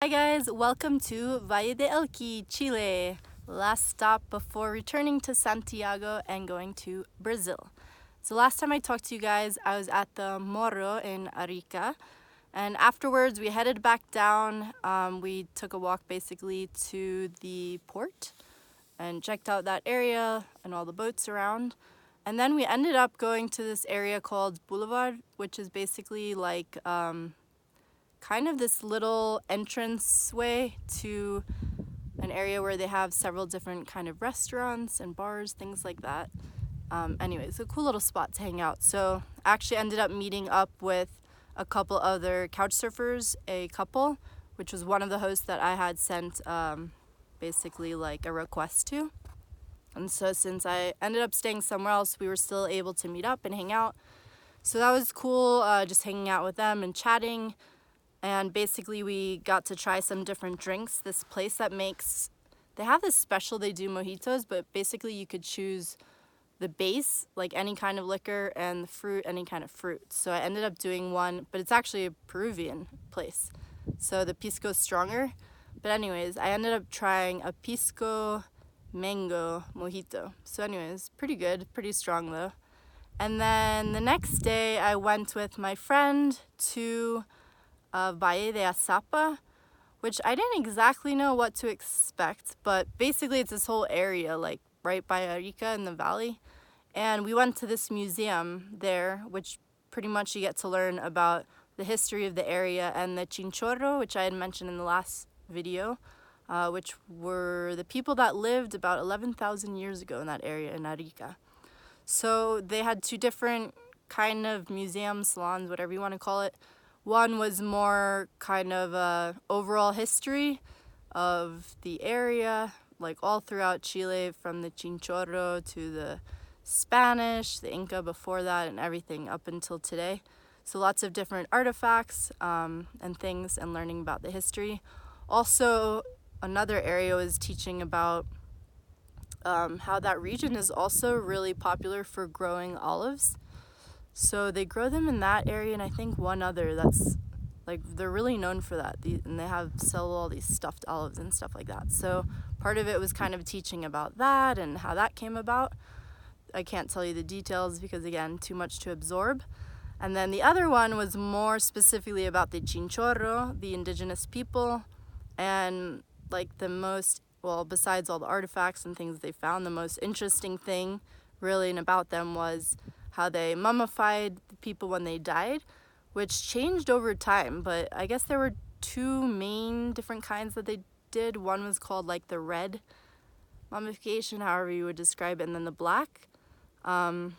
Hi guys, welcome to Valle de Elqui, Chile. Last stop before returning to Santiago and going to Brazil. So last time I talked to you guys, I was at the Morro in Arica. And afterwards we headed back down. We took a walk basically to the port and checked out that area and all the boats around. And then we ended up going to this area called Boulevard, which is basically like kind of this little entrance way to an area where they have several different kind of restaurants and bars, things like that. Anyways, a cool little spot to hang out. So I actually ended up meeting up with a couple other couch surfers, a couple, which was one of the hosts that I had sent basically like a request to. And so since I ended up staying somewhere else, we were still able to meet up and hang out. So that was cool, just hanging out with them and chatting. And basically we got to try some different drinks. This place that makes, they have this special, they do mojitos, but basically you could choose the base, like any kind of liquor, and the fruit, any kind of fruit. So I ended up doing one, but it's actually a Peruvian place. So the pisco is stronger. But anyways, I ended up trying a pisco mango mojito. So anyways, pretty good, pretty strong though. And then the next day I went with my friend to Valle de Azapa, which I didn't exactly know what to expect, but basically it's this whole area like right by Arica in the valley. And we went to this museum there, which pretty much you get to learn about the history of the area and the chinchorro, which I had mentioned in the last video, which were the people that lived about 11,000 years ago in that area in Arica. So they had two different kind of museum salons, whatever you want to call it. One was more kind of overall history of the area, like all throughout Chile, from the Chinchorro to the Spanish, the Inca before that, and everything up until today. So lots of different artifacts and things, and learning about the history. Also, another area was teaching about how that region is also really popular for growing olives. So they grow them in that area, and I think one other that's like they're really known for that. And they sell all these stuffed olives and stuff like that. So part of it was kind of teaching about that and how that came about. I can't tell you the details because again, too much to absorb. And then the other one was more specifically about the Chinchorro, the indigenous people, and like the most, well, besides all the artifacts and things they found, the most interesting thing really about them was how they mummified the people when they died, which changed over time. But I guess there were two main different kinds that they did. One was called like the red mummification, however you would describe it, and then the black. And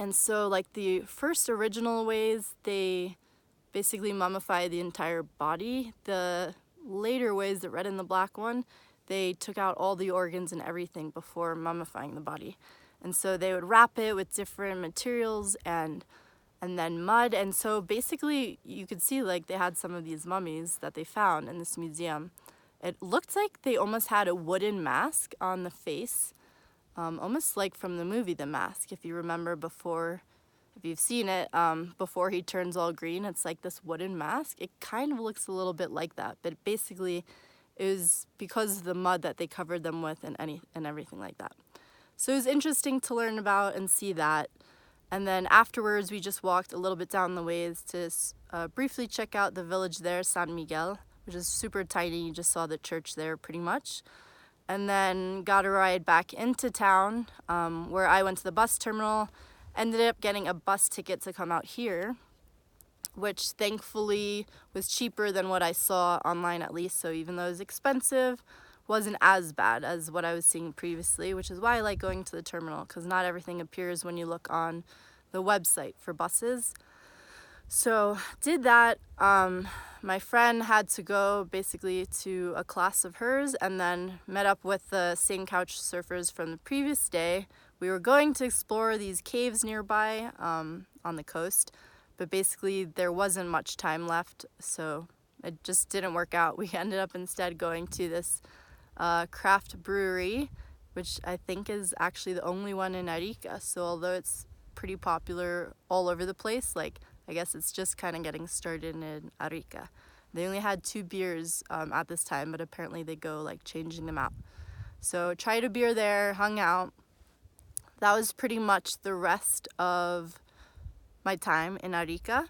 so like the first original ways, they basically mummify the entire body. The later ways, the red and the black one, they took out all the organs and everything before mummifying the body. And so they would wrap it with different materials and then mud. And so basically you could see like they had some of these mummies that they found in this museum. It looked like they almost had a wooden mask on the face, almost like from the movie The Mask. If you remember before, if you've seen it, before he turns all green, it's like this wooden mask. It kind of looks a little bit like that, but basically it was because of the mud that they covered them with and everything like that. So it was interesting to learn about and see that. And then afterwards, we just walked a little bit down the ways to briefly check out the village there, San Miguel, which is super tiny. You just saw the church there pretty much. And then got a ride back into town where I went to the bus terminal, ended up getting a bus ticket to come out here, which thankfully was cheaper than what I saw online at least. So even though it was expensive, wasn't as bad as what I was seeing previously, which is why I like going to the terminal, because not everything appears when you look on the website for buses. So did that. My friend had to go basically to a class of hers and then met up with the same couch surfers from the previous day. We were going to explore these caves nearby on the coast, but basically there wasn't much time left, so it just didn't work out. We ended up instead going to this craft brewery, which I think is actually the only one in Arica. So although it's pretty popular all over the place, like I guess it's just kind of getting started in Arica. They only had 2 beers at this time, but apparently they go like changing them out. So tried a beer there, hung out. That was pretty much the rest of my time in Arica.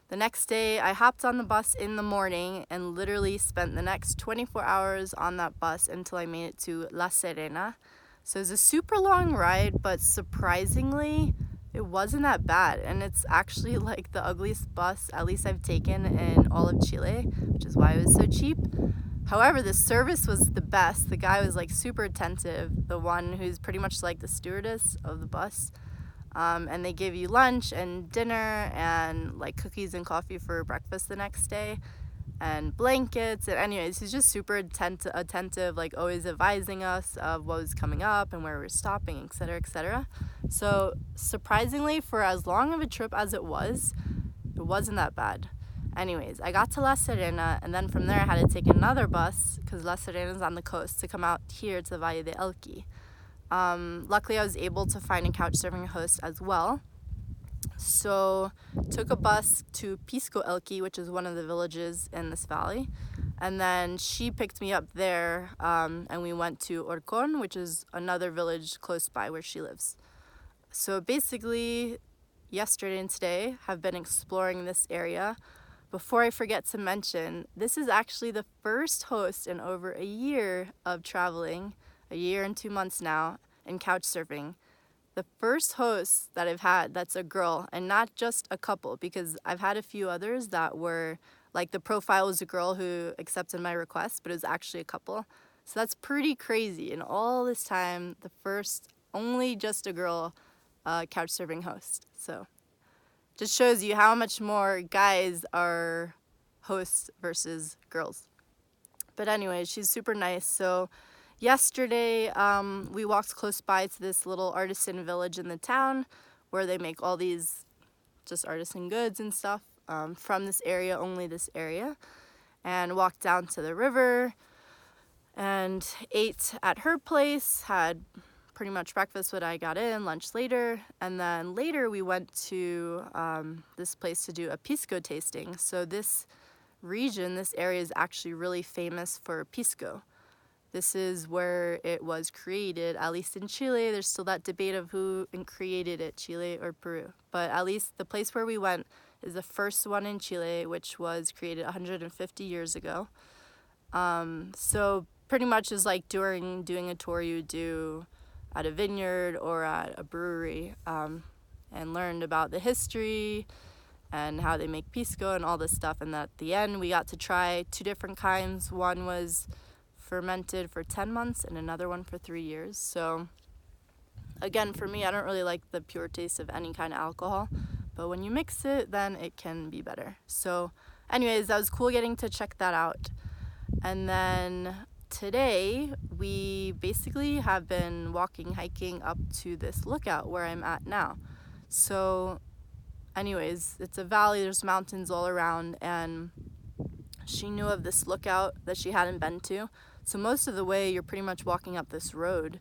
The next day, I hopped on the bus in the morning and literally spent the next 24 hours on that bus until I made it to La Serena. So it was a super long ride, but surprisingly, it wasn't that bad. And it's actually like the ugliest bus, at least I've taken in all of Chile, which is why it was so cheap. However, the service was the best. The guy was like super attentive, the one who's pretty much like the stewardess of the bus. And they give you lunch and dinner and like cookies and coffee for breakfast the next day and blankets. And anyways, he's just super attentive, like always advising us of what was coming up and where we were stopping, etc., etc. So surprisingly, for as long of a trip as it wasn't that bad. Anyways, I got to La Serena, and then from there I had to take another bus because La Serena is on the coast to come out here to Valle de Elqui. Luckily, I was able to find a couch surfing host as well. So took a bus to Pisco Elqui, which is one of the villages in this valley. And then she picked me up there, and we went to Horcón, which is another village close by where she lives. So basically, yesterday and today have been exploring this area. Before I forget to mention, this is actually the first host in over a year of traveling, a year and 2 months now, in couch surfing. The first host that I've had that's a girl, and not just a couple, because I've had a few others that were, like the profile was a girl who accepted my request, but it was actually a couple. So that's pretty crazy. In all this time, the first, only just a girl couch surfing host. So just shows you how much more guys are hosts versus girls. But anyway, she's super nice. So yesterday, we walked close by to this little artisan village in the town where they make all these just artisan goods and stuff from this area, only this area, and walked down to the river and ate at her place, had pretty much breakfast when I got in, lunch later, and then later we went to this place to do a pisco tasting. So this region, this area is actually really famous for pisco. This is where it was created, at least in Chile. There's still that debate of who created it, Chile or Peru. But at least the place where we went is the first one in Chile, which was created 150 years ago. So pretty much is like doing a tour you do at a vineyard or at a brewery, and learned about the history and how they make pisco and all this stuff. And at the end, we got to try 2 different kinds. One was fermented for 10 months and another one for 3 years. So again, for me, I don't really like the pure taste of any kind of alcohol, but when you mix it, then it can be better. So anyways, that was cool getting to check that out. And then today, we basically have been hiking up to this lookout where I'm at now. So anyways, it's a valley, there's mountains all around, and she knew of this lookout that she hadn't been to. So most of the way, you're pretty much walking up this road.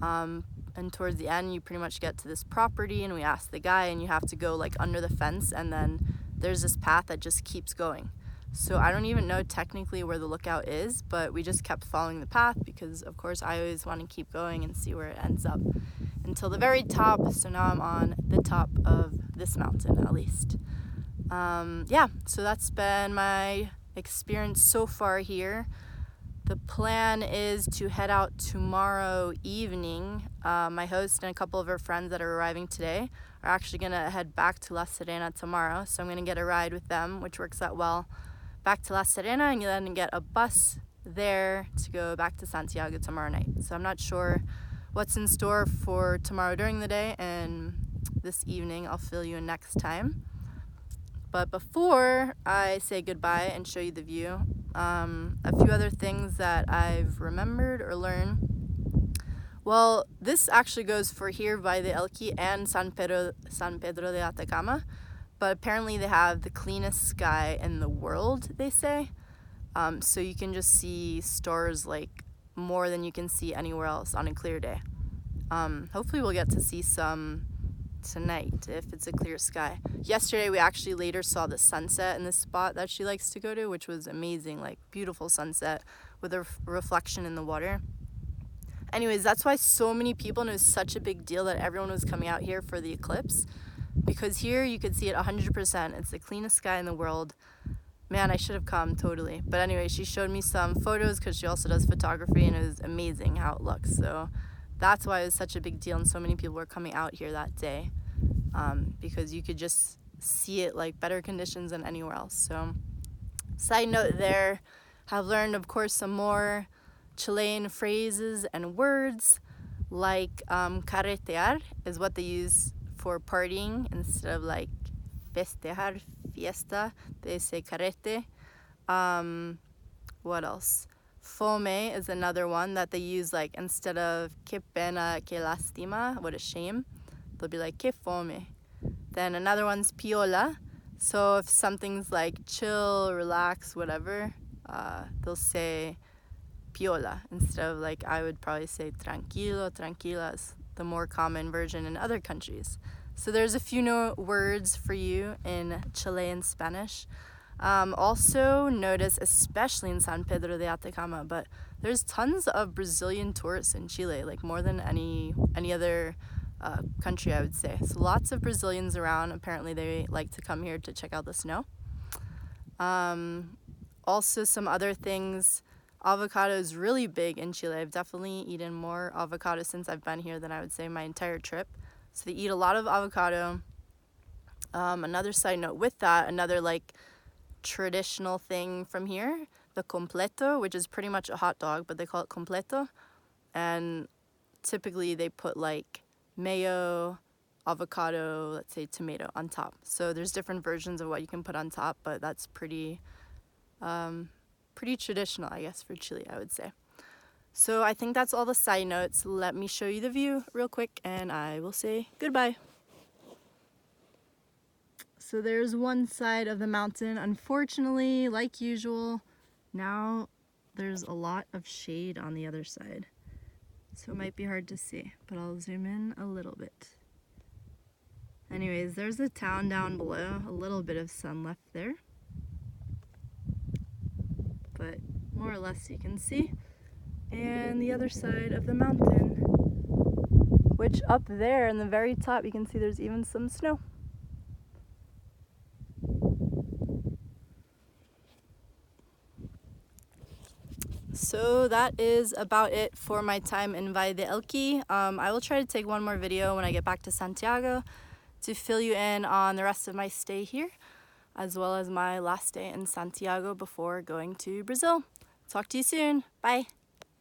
And towards the end, you pretty much get to this property, and we asked the guy, and you have to go like under the fence, and then there's this path that just keeps going. So I don't even know technically where the lookout is, but we just kept following the path because, of course, I always want to keep going and see where it ends up until the very top. So now I'm on the top of this mountain, at least. Yeah, so that's been my experience so far here. The plan is to head out tomorrow evening. My host and a couple of her friends that are arriving today are actually going to head back to La Serena tomorrow. So I'm going to get a ride with them, which works out well, back to La Serena, and then get a bus there to go back to Santiago tomorrow night. So I'm not sure what's in store for tomorrow during the day, and this evening I'll fill you in next time. But before I say goodbye and show you the view, a few other things that I've remembered or learned. Well, this actually goes for here, Valle de Elqui and San Pedro de Atacama, but apparently they have the cleanest sky in the world, they say. So you can just see stars like more than you can see anywhere else on a clear day. Hopefully we'll get to see some tonight if it's a clear sky. Yesterday we actually later saw the sunset in the spot that she likes to go to, which was amazing, like beautiful sunset with a reflection in the water. Anyways, that's why so many people, and it was such a big deal that everyone was coming out here for the eclipse, because here you could see it 100%. It's the cleanest sky in the world. Man, I should have come, totally. But anyway, she showed me some photos because she also does photography, and it was amazing how it looks. So that's why it was such a big deal, and so many people were coming out here that day, because you could just see it like better conditions than anywhere else. So side note there, have learned, of course, some more Chilean phrases and words, like carretear is what they use for partying. Instead of like festejar, fiesta, they say carrete. What else? Fome is another one that they use, like instead of que pena, que lastima, what a shame, they'll be like que fome. Then another one's piola. So if something's like chill, relax, whatever, they'll say piola instead of, like, I would probably say tranquilo, tranquila is the more common version in other countries. So there's a few new words for you in Chilean Spanish. Also notice, especially in San Pedro de Atacama, but there's tons of Brazilian tourists in Chile, like more than any other country, I would say. So lots of Brazilians around. Apparently they like to come here to check out the snow. Also some other things. Avocado is really big in Chile. I've definitely eaten more avocado since I've been here than I would say my entire trip. So they eat a lot of avocado. Another side note with that, another like traditional thing from here, the completo, which is pretty much a hot dog, but they call it completo. And typically they put like mayo, avocado, let's say tomato on top. So there's different versions of what you can put on top, but that's pretty traditional, I guess, for Chile, I would say. So I think that's all the side notes. Let me show you the view real quick, and I will say goodbye. So there's one side of the mountain. Unfortunately, like usual, now there's a lot of shade on the other side. So it might be hard to see, but I'll zoom in a little bit. Anyways, there's the town down below. A little bit of sun left there, but more or less you can see. And the other side of the mountain, which up there in the very top you can see there's even some snow. So that is about it for my time in Valle de Elqui. I will try to take one more video when I get back to Santiago to fill you in on the rest of my stay here, as well as my last day in Santiago before going to Brazil. Talk to you soon. Bye.